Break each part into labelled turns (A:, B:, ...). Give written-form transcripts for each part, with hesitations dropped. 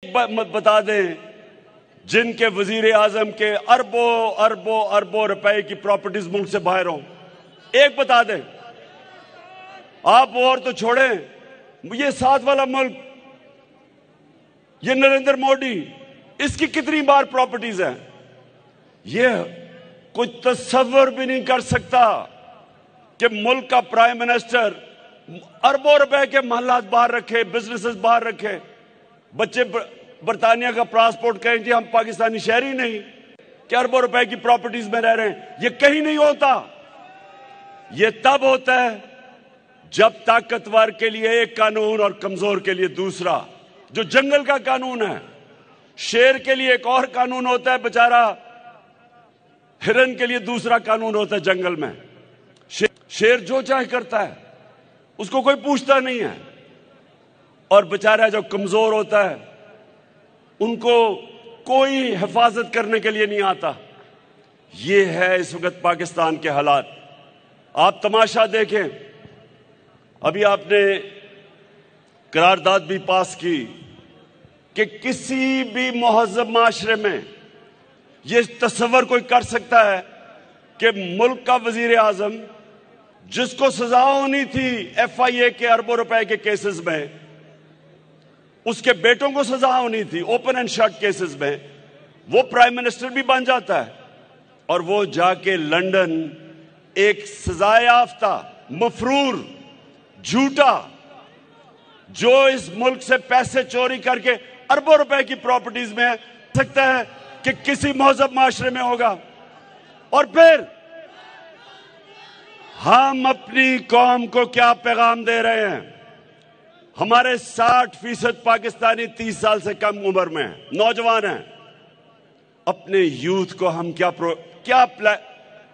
A: بتا دیں جن کے وزیر اعظم کے اربوں اربوں اربوں روپے کی پراپرٹیز ملک سے باہر ہوں، ایک بتا دیں۔ آپ اور تو چھوڑیں، یہ ساتھ والا ملک، یہ نریندر موڈی، اس کی کتنی بار پراپرٹیز ہیں؟ یہ کوئی تصور بھی نہیں کر سکتا کہ ملک کا پرائم منسٹر اربوں روپے کے محلات باہر رکھے، بزنسز باہر رکھے، بچے برطانیہ کا پاسپورٹ کہیں جی ہم پاکستانی شہری نہیں، کہ اربوں روپے کی پراپرٹیز میں رہ رہے ہیں۔ یہ کہیں نہیں ہوتا۔ یہ تب ہوتا ہے جب طاقتور کے لیے ایک قانون اور کمزور کے لیے دوسرا، جو جنگل کا قانون ہے۔ شیر کے لیے ایک اور قانون ہوتا ہے بیچارہ، ہرن کے لیے دوسرا قانون ہوتا ہے جنگل میں۔ شیر جو چاہے کرتا ہے، اس کو کوئی پوچھتا نہیں ہے، اور بیچارہ جو کمزور ہوتا ہے ان کو کوئی حفاظت کرنے کے لیے نہیں آتا۔ یہ ہے اس وقت پاکستان کے حالات۔ آپ تماشا دیکھیں، ابھی آپ نے قرارداد بھی پاس کی کہ کسی بھی مہذب معاشرے میں یہ تصور کوئی کر سکتا ہے کہ ملک کا وزیر اعظم جس کو سزا ہونی تھی ایف آئی اے کے اربوں روپے کے کیسز میں، اس کے بیٹوں کو سزا ہونی تھی اوپن اینڈ شٹ کیسز میں، وہ پرائم منسٹر بھی بن جاتا ہے، اور وہ جا کے لندن ایک سزا یافتہ مفرور جھوٹا جو اس ملک سے پیسے چوری کر کے اربوں روپے کی پراپرٹیز میں سکتا ہے کہ کسی مہذب معاشرے میں ہوگا۔ اور پھر ہم اپنی قوم کو کیا پیغام دے رہے ہیں؟ ہمارے 60% پاکستانی 30 سال سے کم عمر میں ہیں، نوجوان ہیں۔ اپنے یوتھ کو ہم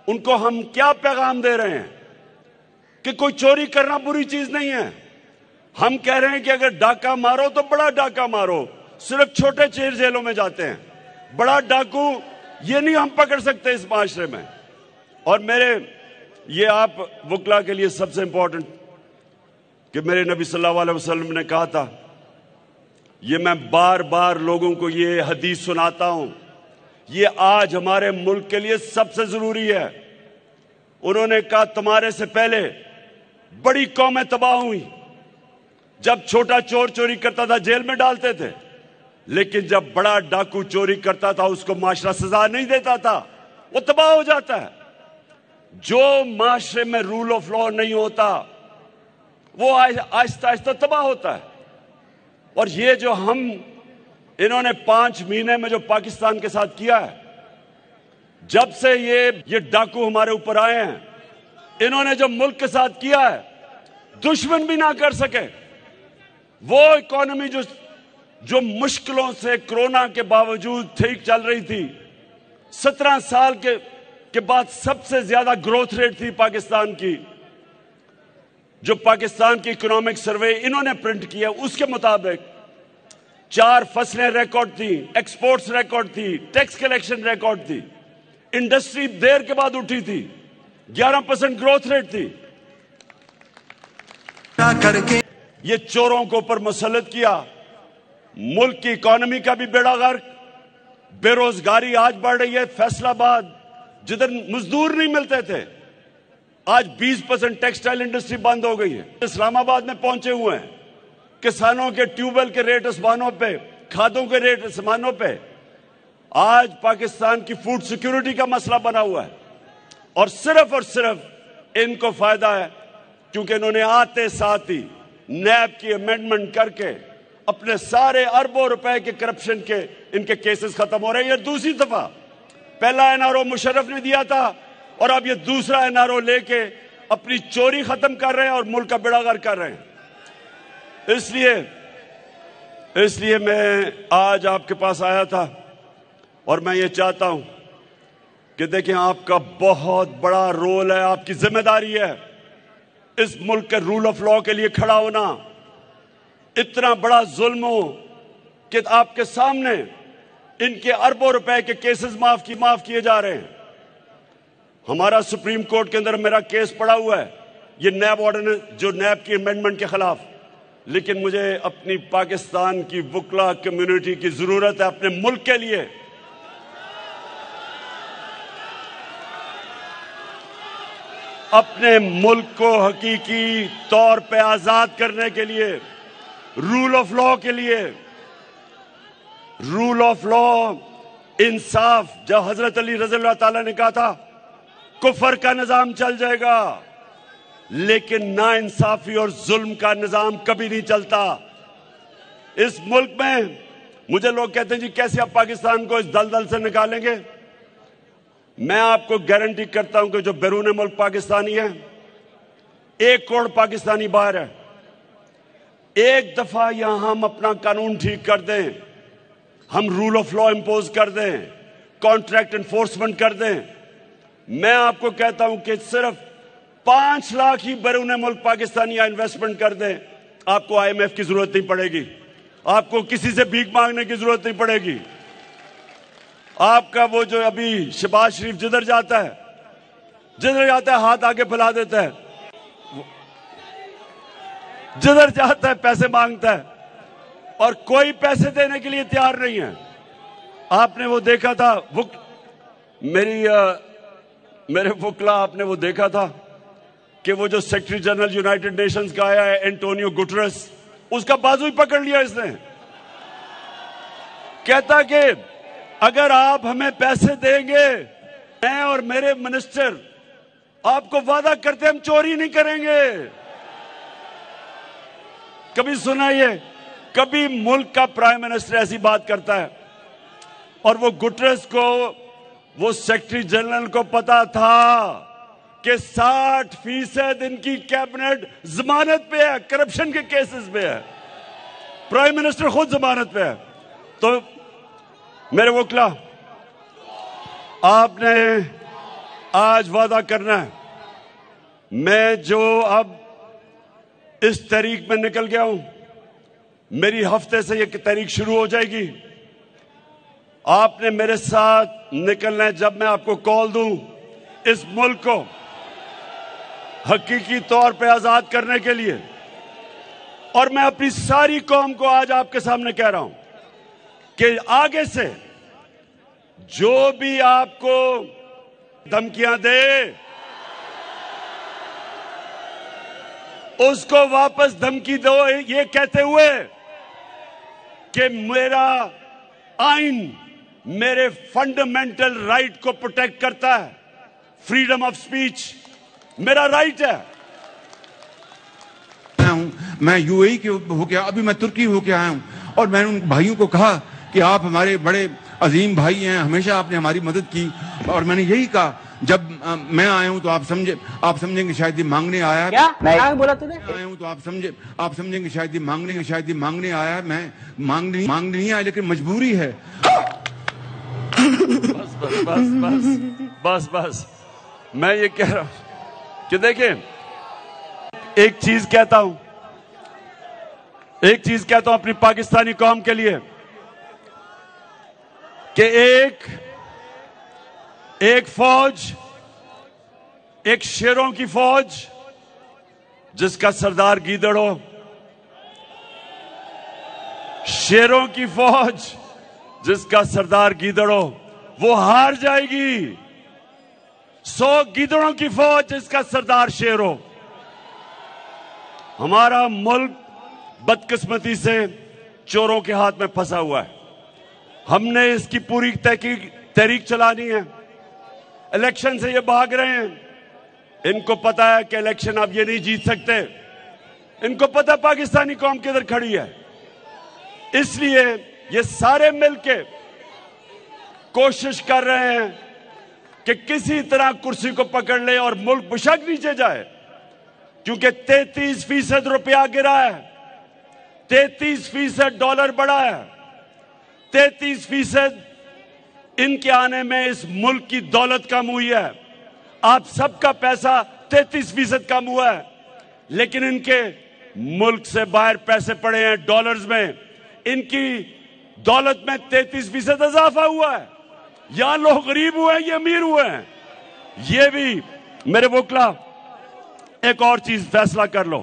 A: ان کو ہم کیا پیغام دے رہے ہیں؟ کہ کوئی چوری کرنا بری چیز نہیں ہے۔ ہم کہہ رہے ہیں کہ اگر ڈاکہ مارو تو بڑا ڈاکہ مارو، صرف چھوٹے چیر جیلوں میں جاتے ہیں، بڑا ڈاکو یہ نہیں ہم پکڑ سکتے اس معاشرے میں۔ اور یہ آپ وکلا کے لیے سب سے امپورٹنٹ کہ میرے نبی صلی اللہ علیہ وسلم نے کہا تھا، یہ میں بار بار لوگوں کو یہ حدیث سناتا ہوں، یہ آج ہمارے ملک کے لیے سب سے ضروری ہے۔ انہوں نے کہا تمہارے سے پہلے بڑی قومیں تباہ ہوئی، جب چھوٹا چور چوری کرتا تھا جیل میں ڈالتے تھے، لیکن جب بڑا ڈاکو چوری کرتا تھا اس کو معاشرہ سزا نہیں دیتا تھا، وہ تباہ ہو جاتا ہے۔ جو معاشرے میں رول آف لا نہیں ہوتا وہ آہستہ آہستہ تباہ ہوتا ہے۔ اور یہ جو انہوں نے 5 مہینے میں جو پاکستان کے ساتھ کیا ہے، جب سے یہ ڈاکو ہمارے اوپر آئے ہیں، انہوں نے جو ملک کے ساتھ کیا ہے دشمن بھی نہ کر سکے۔ وہ اکانومی جو مشکلوں سے کرونا کے باوجود ٹھیک چل رہی تھی، 17 سال کے بعد سب سے زیادہ گروتھ ریٹ تھی پاکستان کی، جو پاکستان کی اکنامک سروے انہوں نے پرنٹ کیا، اس کے مطابق 4 فصلیں ریکارڈ تھی، ایکسپورٹس ریکارڈ تھی، ٹیکس کلیکشن ریکارڈ تھی، انڈسٹری دیر کے بعد اٹھی تھی، 11% گروتھ ریٹ تھی۔ یہ چوروں کو اوپر مسلط کیا، ملک کی اکانومی کا بھی بیڑا غرق، بے روزگاری آج بڑھ رہی ہے۔ فیصل آباد جدھر مزدور نہیں ملتے تھے، آج 20% ٹیکسٹائل انڈسٹری بند ہو گئی ہے۔ اسلام آباد میں پہنچے ہوئے ہیں، کسانوں کے ٹیوب ویل کے ریٹ آسمانوں پہ، کھادوں کے ریٹ آسمانوں پہ۔ آج پاکستان کی فوڈ سیکیورٹی کا مسئلہ بنا ہوا ہے، اور صرف ان کو فائدہ ہے کیونکہ انہوں نے آتے ساتھ ہی نیب کی امینڈمنٹ کر کے اپنے سارے اربوں روپے کے کرپشن کے ان کے کیسز ختم ہو رہے ہیں۔ یہ دوسری دفعہ، پہلا این آر او مشرف نے دیا تھا، اور اب یہ دوسرا این آر او لے کے اپنی چوری ختم کر رہے ہیں اور ملک کا بیڑا غرق کر رہے ہیں۔ اس لیے میں آج آپ کے پاس آیا تھا، اور میں یہ چاہتا ہوں کہ دیکھیں آپ کا بہت بڑا رول ہے، آپ کی ذمہ داری ہے اس ملک کے رول آف لا کے لیے کھڑا ہونا۔ اتنا بڑا ظلم ہو کہ آپ کے سامنے ان کے اربوں روپے کے کیسز معاف کیے جا رہے ہیں۔ ہمارا سپریم کورٹ کے اندر میرا کیس پڑا ہوا ہے، یہ نیب آرڈیننس جو نیب کی امینڈمنٹ کے خلاف، لیکن مجھے اپنی پاکستان کی وکلا کمیونٹی کی ضرورت ہے اپنے ملک کے لیے. اپنے ملک کو حقیقی طور پہ آزاد کرنے کے لیے, رول آف لا کے لیے. رول آف لا, انصاف. جب حضرت علی رضی اللہ تعالیٰ نے کہا تھا کفر کا نظام چل جائے گا, لیکن نا انصافی اور ظلم کا نظام کبھی نہیں چلتا. اس ملک میں مجھے لوگ کہتے ہیں جی کیسے آپ پاکستان کو اس دلدل سے نکالیں گے. میں آپ کو گارنٹی کرتا ہوں کہ جو بیرون ملک پاکستانی ہیں, 1 کروڑ پاکستانی باہر ہے, ایک دفعہ یہاں ہم اپنا قانون ٹھیک کر دیں, ہم رول آف لا امپوز کر دیں, کانٹریکٹ انفورسمنٹ کر دیں, میں آپ کو کہتا ہوں کہ صرف 5 لاکھ ہی بیرون ملک پاکستانی انویسٹمنٹ کر دیں, آپ کو IMF کی ضرورت نہیں پڑے گی, آپ کو کسی سے بھیک مانگنے کی ضرورت نہیں پڑے گی. آپ کا وہ جو ابھی شہباز شریف جدھر جاتا ہے ہاتھ آگے پھیلا دیتا ہے, جدھر جاتا ہے پیسے مانگتا ہے, اور کوئی پیسے دینے کے لیے تیار نہیں ہے. آپ نے وہ دیکھا تھا میرے وکلا, آپ نے وہ دیکھا تھا کہ وہ جو سیکرٹری جنرل یونائٹڈ نیشنز کا آیا ہے اینٹونیو گٹرس, اس کا بازو ہی پکڑ لیا اس نے. کہتا کہ اگر آپ ہمیں پیسے دیں گے, میں اور میرے منسٹر آپ کو وعدہ کرتے ہم چوری نہیں کریں گے. کبھی سنا یہ؟ کبھی ملک کا پرائم منسٹر ایسی بات کرتا ہے؟ اور وہ گٹرس کو, وہ سیکرٹری جنرل کو پتا تھا کہ 60% ان کی کیبنٹ ضمانت پہ ہے, کرپشن کے کیسز پہ ہے, پرائم منسٹر خود ضمانت پہ ہے. تو میرے وکلا, آپ نے آج وعدہ کرنا ہے, میں جو اب اس تحریک میں نکل گیا ہوں, میری ہفتے سے یہ تحریک شروع ہو جائے گی. آپ نے میرے ساتھ نکلنا ہے جب میں آپ کو کال دوں اس ملک کو حقیقی طور پہ آزاد کرنے کے لیے. اور میں اپنی ساری قوم کو آج آپ کے سامنے کہہ رہا ہوں کہ آگے سے جو بھی آپ کو دھمکیاں دے, اس کو واپس دھمکی دو یہ کہتے ہوئے کہ میرا آئین میرے فنڈامنٹل رائٹ کو پروٹیکٹ کرتا ہے, فریڈم آف سپیچ میرا رائٹ ہے.
B: میں UAE کے ہو کے, ابھی میں ترکی ہو کے آیا ہوں, اور میں نے ان بھائیوں کو کہا کہ آپ ہمارے بڑے عظیم بھائی ہیں, ہمیشہ آپ نے ہماری مدد کی. اور میں نے یہی کہا جب میں آیا ہوں تو آپ سمجھیں گے شاید یہ مانگنے آیا ہے.
C: کیا بولا تو نے؟
B: آیا ہوں تو آپ سمجھیں گے شاید یہ مانگنے آیا ہے. میں مانگنے نہیں آیا, لیکن مجبوری ہے.
A: بس میں یہ کہہ رہا ہوں کہ دیکھیں, ایک چیز کہتا ہوں اپنی پاکستانی قوم کے لیے کہ ایک فوج, ایک شیروں کی فوج جس کا سردار گیدڑ ہو, شیروں کی فوج جس کا سردار گیدڑ ہو, وہ ہار جائے گی. 100 گیدڑوں کی فوج جس کا سردار شیر ہو. ہمارا ملک بدقسمتی سے چوروں کے ہاتھ میں پھنسا ہوا ہے. ہم نے اس کی پوری تحریک چلانی ہے. الیکشن سے یہ بھاگ رہے ہیں, ان کو پتا ہے کہ الیکشن اب یہ نہیں جیت سکتے, ان کو پتا پاکستانی قوم کدھر کھڑی ہے. اس لیے یہ سارے مل کے کوشش کر رہے ہیں کہ کسی طرح کرسی کو پکڑ لے اور ملک بشک نیچے جائے, کیونکہ 33% روپیہ گرا ہے, 33% ڈالر بڑھا ہے, 33% ان کے آنے میں اس ملک کی دولت کم ہوئی ہے. آپ سب کا پیسہ 33% کم ہوا ہے, لیکن ان کے ملک سے باہر پیسے پڑے ہیں ڈالرز میں, ان کی دولت میں 33% اضافہ ہوا ہے. یہاں لوگ غریب ہوئے ہیں, یہ امیر ہوئے ہیں. یہ بھی میرے وکلا ایک اور چیز فیصلہ کر لو